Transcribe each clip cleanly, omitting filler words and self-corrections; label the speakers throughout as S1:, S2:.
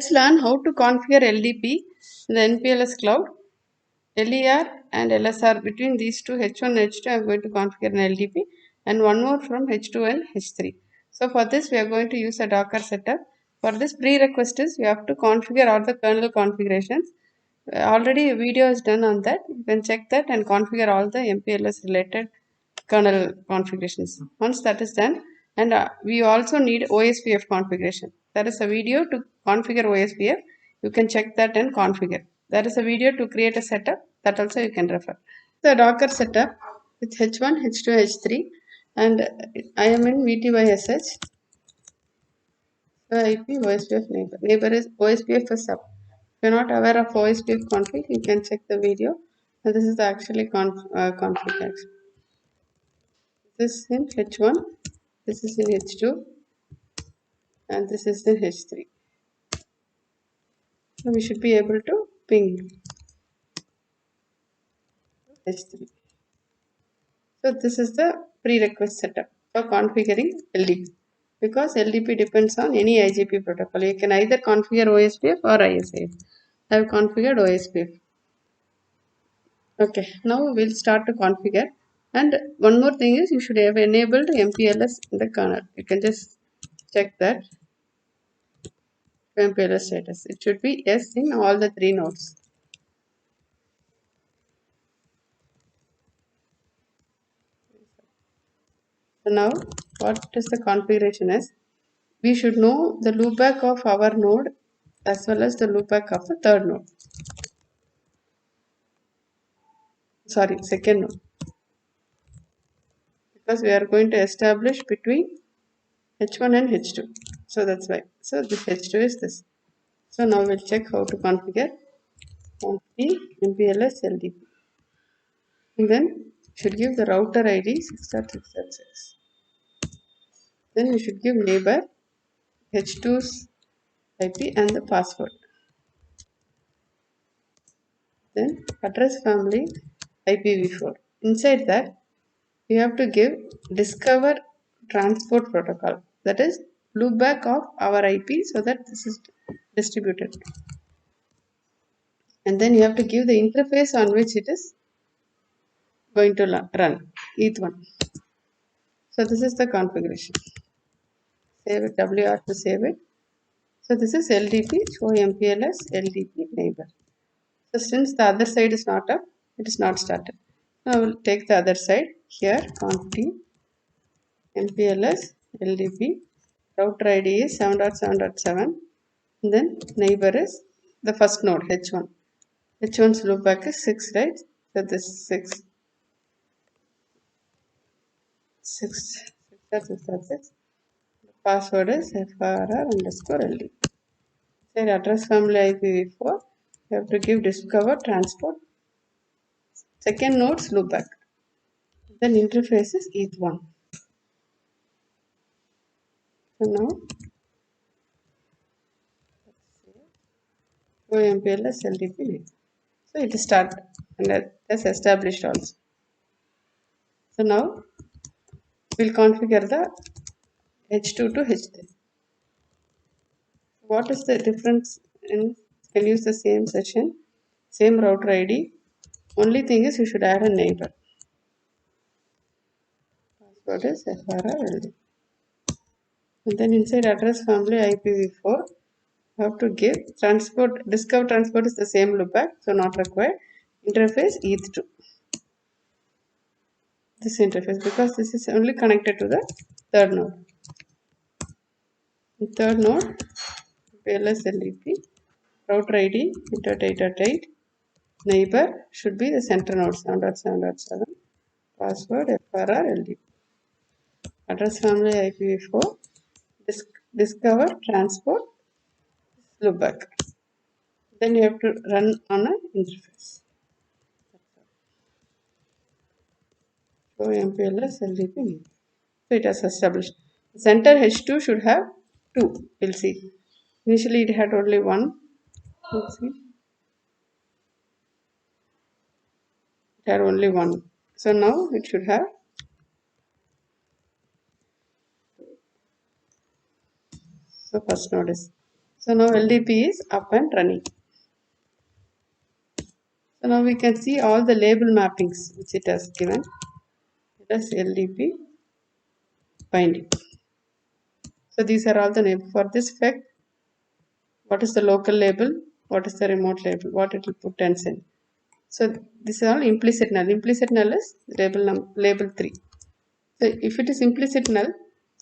S1: Let's learn how to configure LDP in the NPLS cloud. LER and LSR, between these two, H1 and H2, I am going to configure an LDP, and one more from H2 and H3. So for this we are going to use a Docker setup. For this, prerequisite is you have to configure all the kernel configurations. Already a video is done on that. You can check that and configure all the MPLS related kernel configurations. Once that is done, and we also need OSPF configuration. There is a video to configure OSPF. You can check that and configure. There is a video to create a setup, that also you can refer. The Docker setup with H1, H2, H3, and I am in VTYSH. The IP OSPF neighbor. Neighbor is OSPF is sub. If you're not aware of OSPF config, you can check the video. And this is the actually config. This is in H1, this is in H2, and this is in H3. So we should be able to ping H3. So this is the prerequisite setup for configuring LDP. Because LDP depends on any IGP protocol. You can either configure OSPF or ISAF. I have configured OSPF. Okay, now we'll start to configure. And one more thing is you should have enabled MPLS in the kernel. You can just check that. MPLS status. It should be yes in all the three nodes. So now what is the configuration is? We should know the loopback of our node as well as the loopback of the third node. Sorry, second node. Because we are going to establish between H1 and H2. So that's why. So this H2 is this. So now we'll check how to configure MPLS LDP. And then should give the router ID 6.6.6. Then we should give neighbor H2's IP and the password. Then address family IPv4. Inside that, we have to give discover transport protocol. That is loopback of our IP so that this is distributed. And then you have to give the interface on which it is going to run, ETH1. So this is the configuration. Save it, WR to save it. So this is LDP, show MPLS, LDP neighbor. So since the other side is not up, it is not started. Now I will take the other side here, conf MPLS, LDP, router ID is 7.7.7, and then neighbor is the first node, H1. H1's loopback is 6, right? So this is 6. 6. The password is FRR underscore LDP. Say address family IPv4. You have to give discover transport. Second node's loopback. Then interface is ETH1. So now go MPLS LDP. So it is start and that is established also. So now we'll configure the H2 to H3. What is the difference in can use the same session, same router ID. Only thing is you should add a neighbor. Password is FRR. And then inside address family IPv4, you have to give transport, discover transport is the same loopback, so not required. Interface ETH2. This interface because this is only connected to the third node. The third node, PLS LDP, router ID 8.8.8, neighbor should be the center node 7.7.7, password FRR LDP. Address family IPv4, discover transport loopback. Then you have to run on an interface. So MPLS LDP. So it has established. Center H2 should have 2. We'll see. Initially it had only 1. Let's see. It had only 1. So now it should have. So first node is. So now LDP is up and running. So now we can see all the label mappings which it has given. It has LDP binding. So these are all the names for this FEC. What is the local label? What is the remote label? What it will put and send. So this is all implicit null. Implicit null is label 3. So if it is implicit null,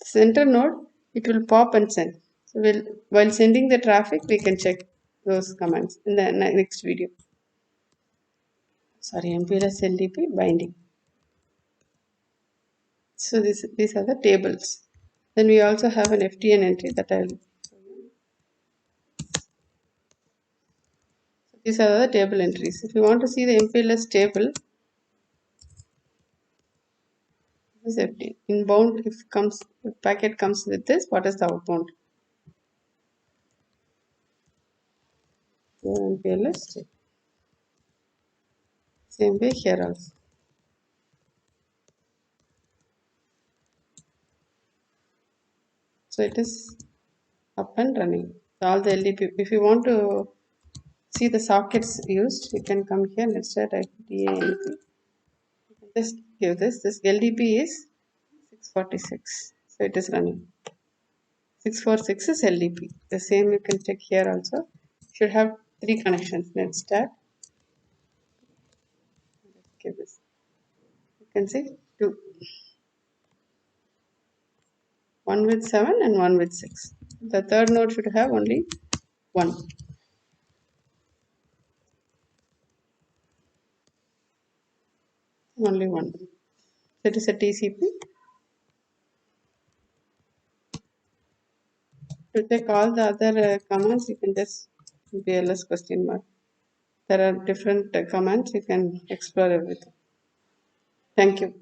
S1: center node, it will pop and send. So while sending the traffic, we can check those commands in the next video. Sorry, MPLS LDP binding. So these are the tables. Then we also have an FTN entry that I will. These are the table entries. If you want to see the MPLS table, this is FTN. Inbound, if packet comes with this, what is the outbound? MPLS table. Same way here also. So it is up and running. All the LDP. If you want to see the sockets used, you can come here. Let's start at DALP. Just give this. This LDP is 646. So it is running. 646 is LDP. The same you can check here also. Should have 3 connections. Let's start. Give this. You can see 2. One with 7 and one with 6. The third node should have only 1. Only 1. That is a TCP. To check all the other commands, you can just BLS question mark. There are different commands, you can explore everything. Thank you.